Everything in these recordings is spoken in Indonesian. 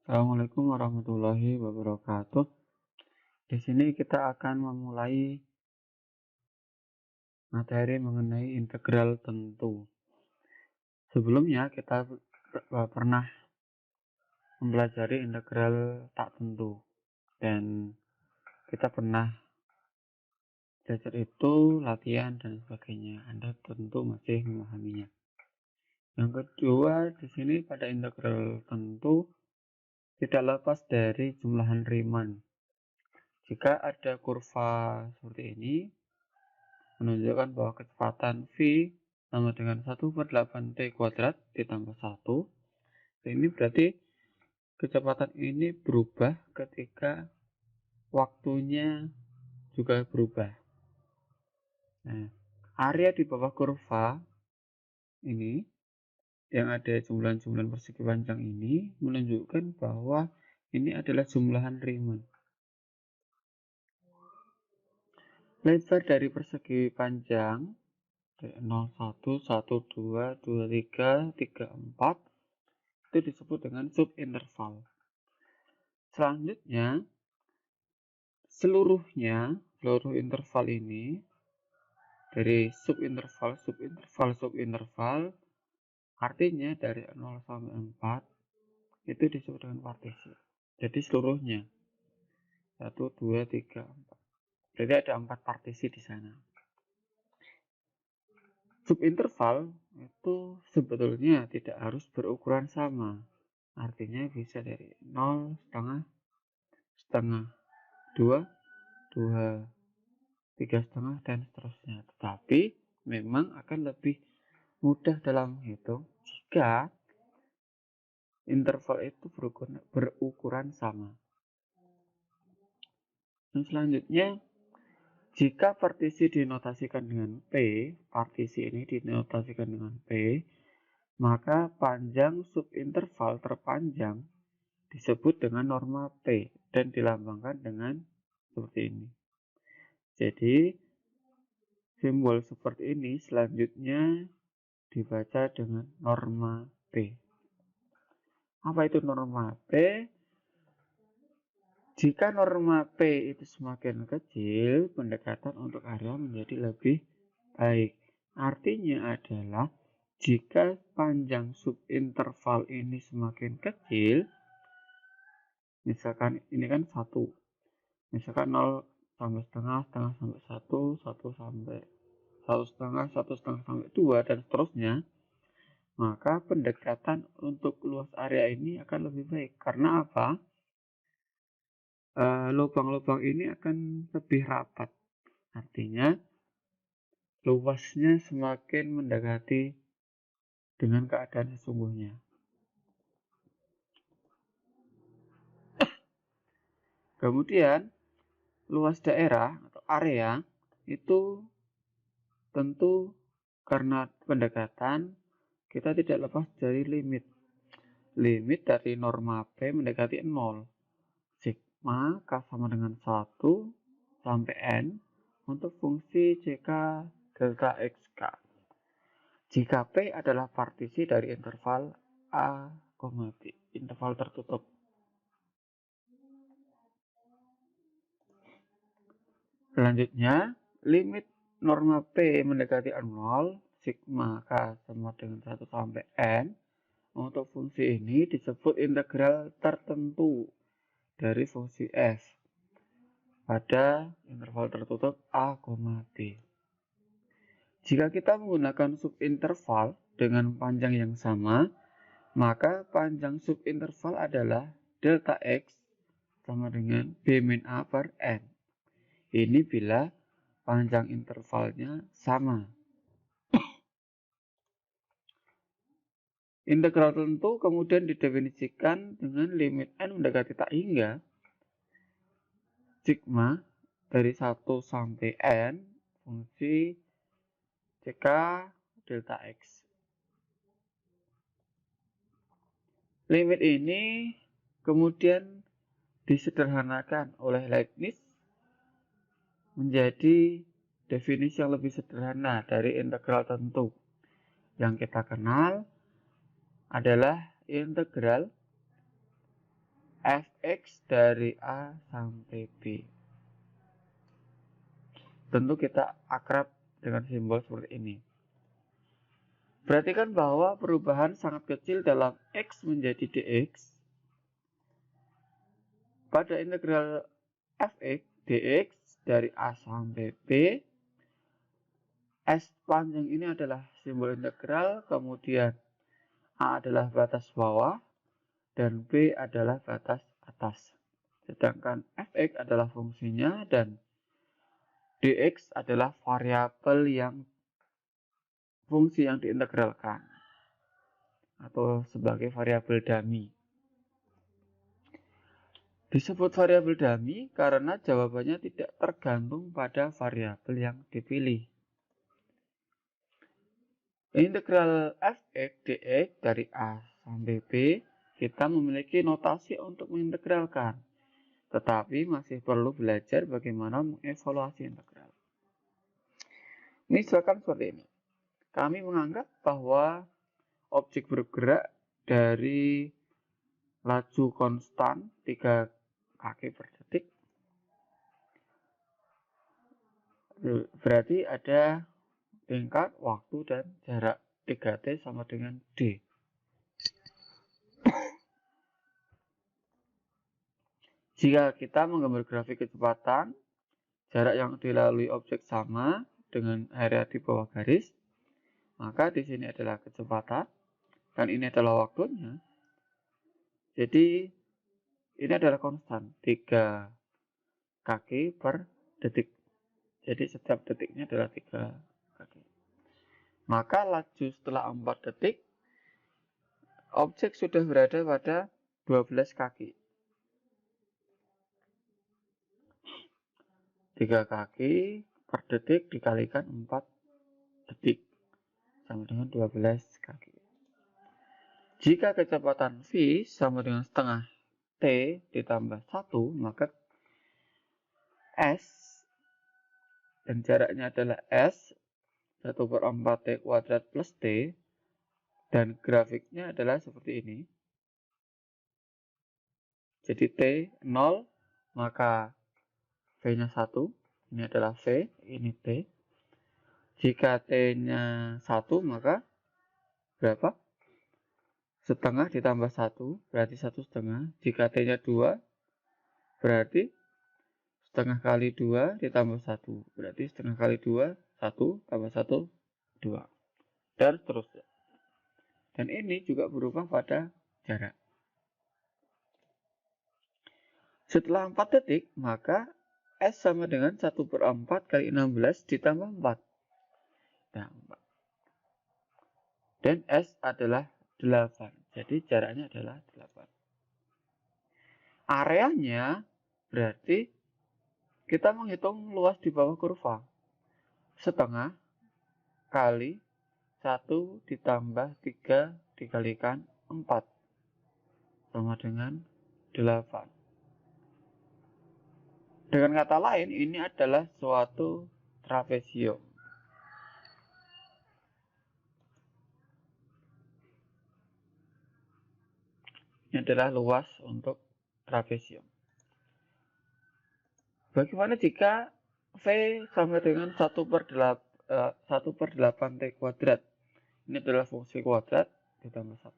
Assalamualaikum warahmatullahi wabarakatuh. Di sini kita akan memulai materi mengenai integral tentu. Sebelumnya kita pernah mempelajari integral tak tentu dan kita pernah belajar itu latihan dan sebagainya. Anda tentu masih memahaminya. Yang kedua, di sini pada integral tentu tidak lepas dari jumlahan Riemann. Jika ada kurva seperti ini, menunjukkan bahwa kecepatan V sama dengan 1/8 T kuadrat ditambah 1. Ini berarti kecepatan ini berubah ketika waktunya juga berubah. Nah, area di bawah kurva ini yang ada jumlahan-jumlahan persegi panjang ini menunjukkan bahwa ini adalah jumlahan Riemann. Lebar dari persegi panjang 0, 1, 1, 2, 2, 3, 3, 4 itu disebut dengan subinterval. Selanjutnya, seluruh interval ini dari subinterval artinya dari 0 sampai 4 itu disebut dengan partisi. Jadi seluruhnya 1, 2, 3, 4. Jadi ada 4 partisi di sana. Subinterval itu sebetulnya tidak harus berukuran sama. Artinya bisa dari 0, setengah, 2, 2, 3,5 dan seterusnya. Tetapi memang akan lebih mudah dalam menghitung jika interval itu berukuran sama. Dan selanjutnya, jika partisi dinotasikan dengan P, maka panjang subinterval terpanjang disebut dengan norma P dan dilambangkan dengan seperti ini. Jadi, simbol seperti ini selanjutnya dibaca dengan norma P. Apa itu norma P? Jika norma P itu semakin kecil, pendekatan untuk area menjadi lebih baik. Artinya adalah jika panjang subinterval ini semakin kecil, misalkan ini kan 1, misalkan 0 sampai setengah sampai 1, 1 sampai 1,5 sampai 2 dan seterusnya, maka pendekatan untuk luas area ini akan lebih baik. Karena apa? Lubang-lubang ini akan lebih rapat. Artinya luasnya semakin mendekati dengan keadaan sesungguhnya. Kemudian luas daerah atau area itu tentu karena pendekatan kita tidak lepas dari limit. Limit dari norma P mendekati 0. Sigma K sama dengan 1 sampai N untuk fungsi CK delta XK. Jika P adalah partisi dari interval A, B, interval tertutup. Selanjutnya, limit norma P mendekati 0, sigma K sama dengan 1 sampai N. Untuk fungsi ini disebut integral tertentu dari fungsi f pada interval tertutup A, B. Jika kita menggunakan subinterval dengan panjang yang sama, maka panjang subinterval adalah delta X sama dengan B min A per N. Ini bila panjang intervalnya sama. Integral tentu kemudian didefinisikan dengan limit N mendekati tak hingga sigma dari 1 sampai N fungsi CK delta X. Limit ini kemudian disederhanakan oleh Leibniz menjadi definisi yang lebih sederhana dari integral tentu. Yang kita kenal adalah integral fx dari A sampai B. Tentu kita akrab dengan simbol seperti ini. Perhatikan bahwa perubahan sangat kecil dalam x menjadi dx pada integral fx dx dari A sampai B. S panjang ini adalah simbol integral, kemudian A adalah batas bawah, dan B adalah batas atas. Sedangkan fx adalah fungsinya dan dx adalah variabel yang fungsi yang diintegralkan atau sebagai variabel dummy. Disebut variabel dummy karena jawabannya tidak tergantung pada variabel yang dipilih. Integral fx dx dari A sampai B, kita memiliki notasi untuk mengintegralkan, tetapi masih perlu belajar bagaimana mengevaluasi integral. Misalkan seperti ini. Kami menganggap bahwa objek bergerak dari laju konstan 3 kaki per detik. Berarti ada tingkat, waktu, dan jarak 3T sama dengan D. Jika kita menggambar grafik kecepatan, jarak yang dilalui objek sama dengan area di bawah garis, maka di sini adalah kecepatan, dan ini adalah waktunya. Jadi, ini adalah konstan, 3 kaki per detik. Jadi, setiap detiknya adalah 3 kaki. Maka laju setelah 4 detik, objek sudah berada pada 12 kaki. 3 kaki per detik dikalikan 4 detik. Sama dengan 12 kaki. Jika kecepatan V sama dengan setengah T ditambah 1, maka S dan jaraknya adalah S 1/4 T kuadrat plus T, dan grafiknya adalah seperti ini. Jadi T 0, maka V-nya 1, ini adalah V, ini T. Jika T-nya 1, maka berapa? Setengah ditambah 1, berarti 1/2. Jika T-nya 2, berarti setengah kali 2 ditambah 1, berarti setengah kali 2, 1 tambah 1, 2. Dan seterusnya. Dan ini juga berubah pada jarak. Setelah 4 detik, maka S sama dengan 1/4 kali 16 ditambah 4. Nah, 4. Dan S adalah 8. Jadi jaraknya adalah 8. Areanya berarti kita menghitung luas di bawah kurva. Setengah kali 1 ditambah 3 dikalikan 4. Sama dengan 8. Dengan kata lain, ini adalah suatu trapesium. Ini adalah luas untuk trapesium. Bagaimana jika V sama dengan 1/8 T kuadrat? Ini adalah fungsi kuadrat ditambah 1.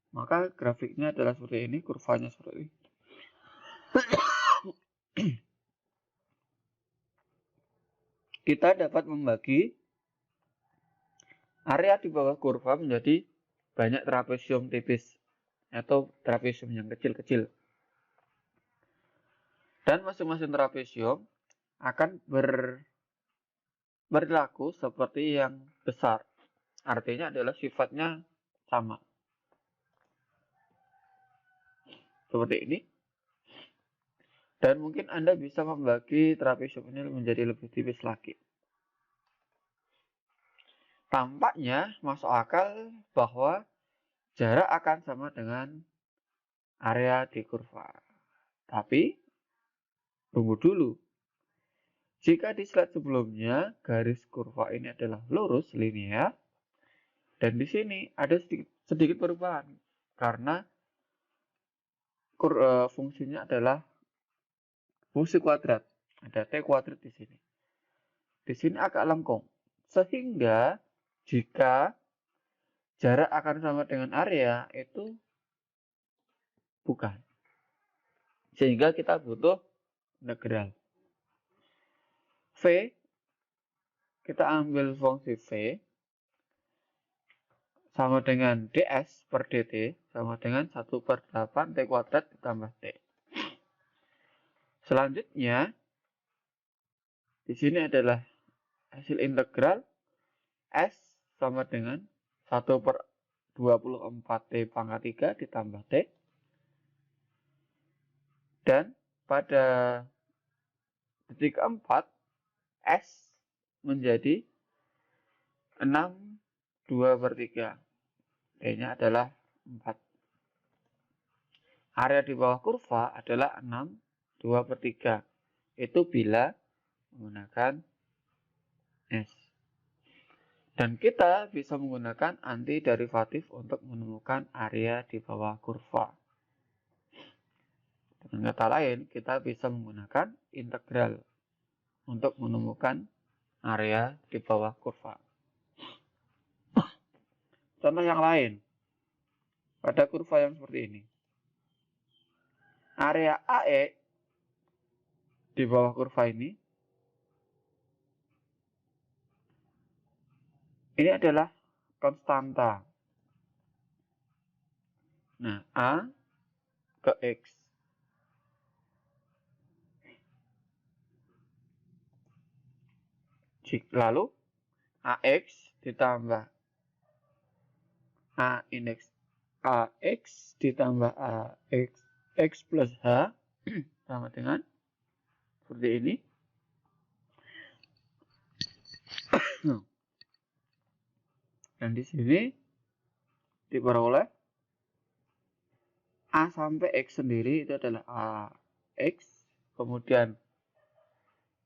Maka grafiknya adalah seperti ini, kurvanya seperti ini. Kita dapat membagi area di bawah kurva menjadi banyak trapesium tipis atau trapesium yang kecil-kecil. Dan masing-masing trapesium akan berlaku seperti yang besar. Artinya adalah sifatnya sama. Seperti ini. Dan mungkin Anda bisa membagi trapesium ini menjadi lebih tipis lagi. Tampaknya masuk akal bahwa jarak akan sama dengan area di kurva. Tapi, tunggu dulu. Jika di slide sebelumnya, garis kurva ini adalah lurus, linear. Dan di sini ada sedikit perubahan. Karena fungsinya adalah fungsi kuadrat. Ada T kuadrat di sini. Di sini agak lengkung. Sehingga jika jarak akan sama dengan area itu bukan. Sehingga kita butuh integral. V, kita ambil fungsi V sama dengan ds per dt sama dengan 1/8 T kuadrat ditambah T. Selanjutnya, di sini adalah hasil integral S sama dengan 1/24 T pangkat 3 ditambah T. Dan pada detik keempat, S menjadi 6 2/3. T-nya adalah 4. Area di bawah kurva adalah 6 2/3. Itu bila menggunakan S. Dan kita bisa menggunakan antiderivatif untuk menemukan area di bawah kurva. Dengan kata lain, kita bisa menggunakan integral untuk menemukan area di bawah kurva. Contoh yang lain, pada kurva yang seperti ini. Area AE di bawah kurva ini adalah konstanta. Nah, A ke X. Lalu, AX ditambah A indeks AX ditambah AX X plus H sama dengan seperti ini. Dan di sini diperoleh A sampai X sendiri itu adalah AX, kemudian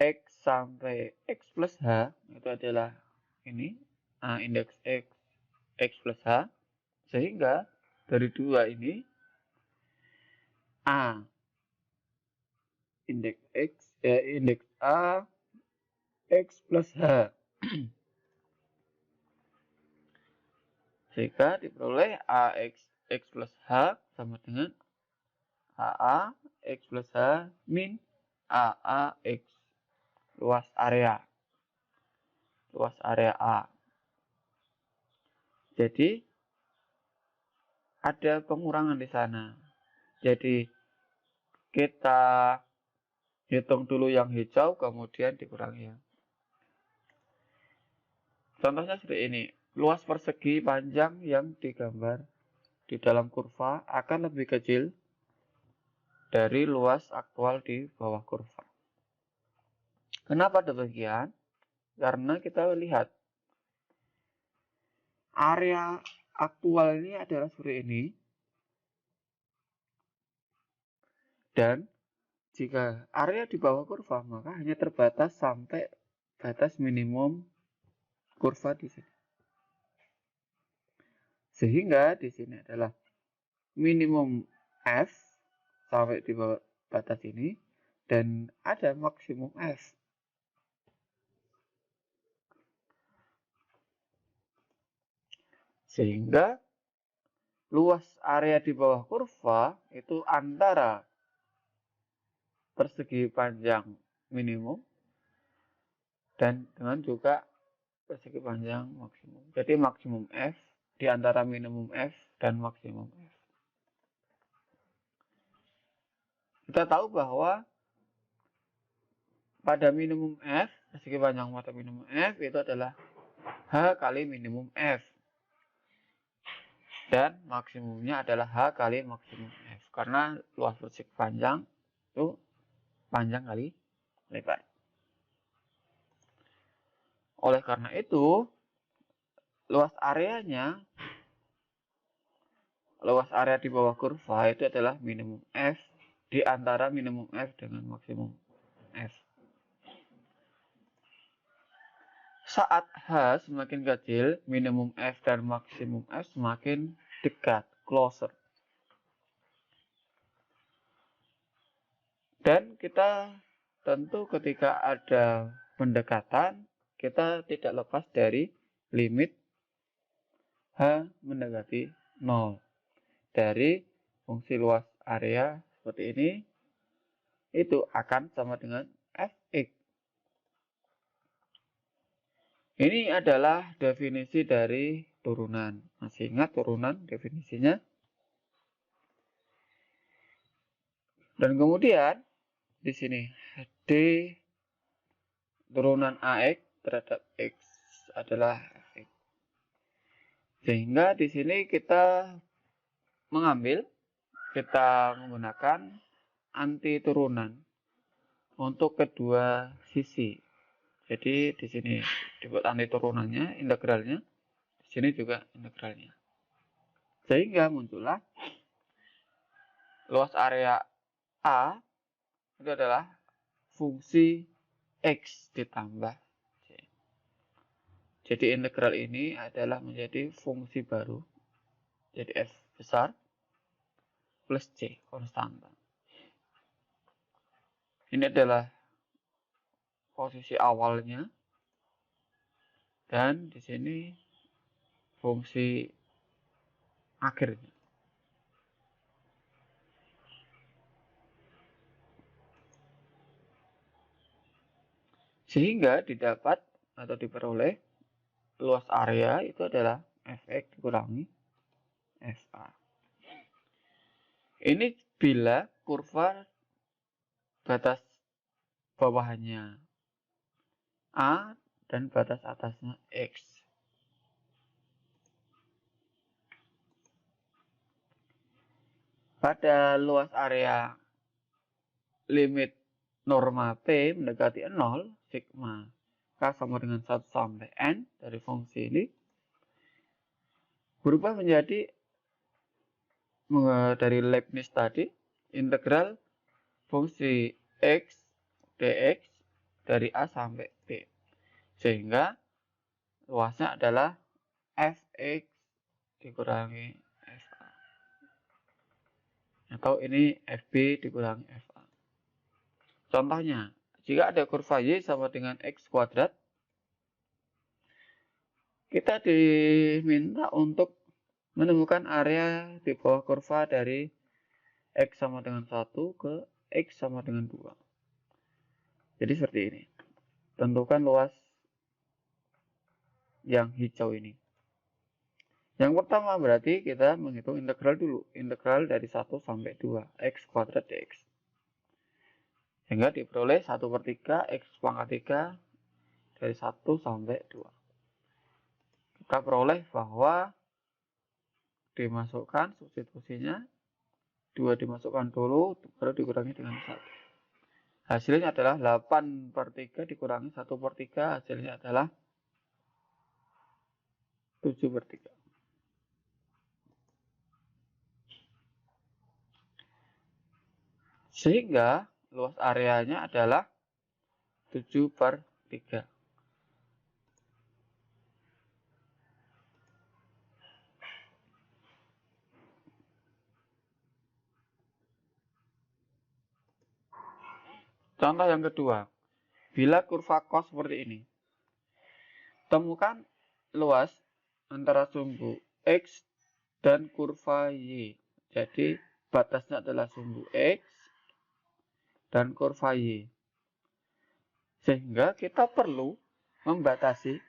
X sampai X plus H itu adalah ini A indeks X, X plus H, sehingga dari dua ini A indeks X, indeks A X plus H, sehingga diperoleh AX X plus H sama dengan AA X plus H min AA X, luas area A. Jadi ada pengurangan di sana. Jadi kita hitung dulu yang hijau, kemudian dikurangi yang. Contohnya seperti ini. Luas persegi panjang yang digambar di dalam kurva akan lebih kecil dari luas aktual di bawah kurva. Kenapa demikian? Karena kita lihat area aktual ini adalah seperti ini. Dan jika area di bawah kurva, maka hanya terbatas sampai batas minimum kurva di sini. Sehingga di sini adalah minimum F sampai di bawah batas ini dan ada maksimum F. Sehingga luas area di bawah kurva itu antara persegi panjang minimum dan dengan juga persegi panjang maksimum. Jadi maksimum F di antara minimum F dan maksimum F. Kita tahu bahwa pada minimum F, persegi panjang pada minimum F itu adalah H kali minimum F. Dan maksimumnya adalah H kali maksimum F. Karena luas persegi panjang itu panjang kali lebar. Oleh karena itu, luas area di bawah kurva itu adalah minimum F di antara minimum F dengan maksimum F. Saat H semakin kecil, minimum F dan maksimum F semakin dekat, closer. Dan kita tentu ketika ada pendekatan, kita tidak lepas dari limit H mendekati 0. Dari fungsi luas area seperti ini, itu akan sama dengan fx. Ini adalah definisi dari turunan. Masih ingat turunan definisinya? Dan kemudian di sini D turunan AX terhadap X adalah fx. Sehingga di sini kita menggunakan anti turunan untuk kedua sisi. Jadi di sini dibuat anti turunannya, integralnya. Di sini juga integralnya. Sehingga muncullah luas area A itu adalah fungsi X ditambah C. Jadi integral ini adalah menjadi fungsi baru. Jadi F besar plus C konstanta. Ini adalah posisi awalnya. Dan di sini fungsi akhirnya. Sehingga didapat atau diperoleh luas area itu adalah fx dikurangi fa. Ini bila kurva batas bawahnya A dan batas atasnya X. Pada luas area limit norma P mendekati 0, sigma K sama dengan 1 sampai N dari fungsi ini berubah menjadi dari Leibniz tadi, integral fungsi X dx dari A sampai B. Sehingga luasnya adalah fx dikurangi fa. Atau ini fb dikurangi fa. Contohnya, jika ada kurva y sama dengan x kuadrat, kita diminta untuk menemukan area di bawah kurva dari x sama dengan 1 ke x sama dengan 2. Jadi seperti ini. Tentukan luas yang hijau ini. Yang pertama berarti kita menghitung integral dulu. Integral dari 1 sampai 2. X kuadrat dx. Sehingga diperoleh 1/3 X pangkat 3 dari 1 sampai 2. Kita peroleh bahwa dimasukkan substitusinya. 2 dimasukkan dulu, baru dikurangi dengan 1. Hasilnya adalah 8/3 dikurangi 1/3. Hasilnya adalah 7/3. Sehingga luas areanya adalah 7/3. Contoh yang kedua, bila kurva cos seperti ini, temukan luas antara sumbu X dan kurva Y. Jadi batasnya adalah sumbu X dan kurva Y. Sehingga kita perlu membatasi.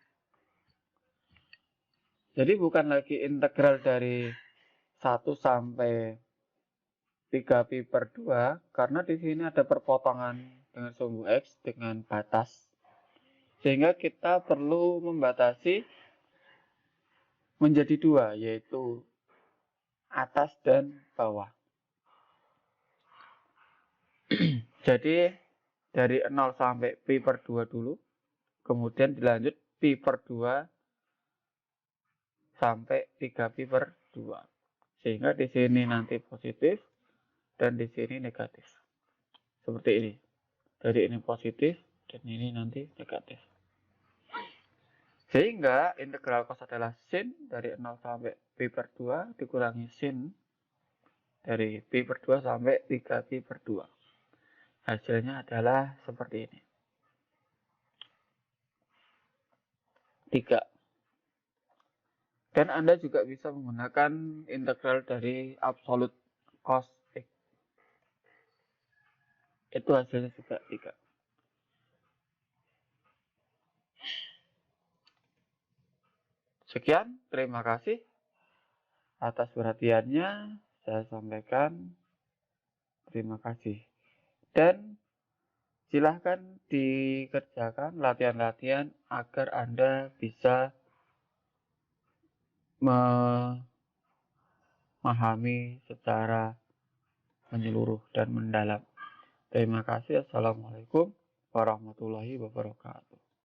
Jadi bukan lagi integral dari 1 sampai 3pi/2, karena di sini ada perpotongan dengan sumbu X dengan batas. Sehingga kita perlu membatasi menjadi 2, yaitu atas dan bawah. Jadi dari 0 sampai pi/2 dulu, kemudian dilanjut pi/2 sampai 3pi/2. Sehingga di sini nanti positif dan di sini negatif. Seperti ini. Jadi ini positif dan ini nanti negatif. Sehingga integral cos adalah sin dari 0 sampai pi/2 dikurangi sin dari pi/2 sampai 3pi/2. Hasilnya adalah seperti ini. 3. Dan Anda juga bisa menggunakan integral dari absolute cos X. Itu hasilnya juga 3. Sekian, terima kasih atas perhatiannya. Saya sampaikan terima kasih. Dan silahkan dikerjakan latihan-latihan agar Anda bisa memahami secara menyeluruh dan mendalam. Terima kasih. Assalamualaikum warahmatullahi wabarakatuh.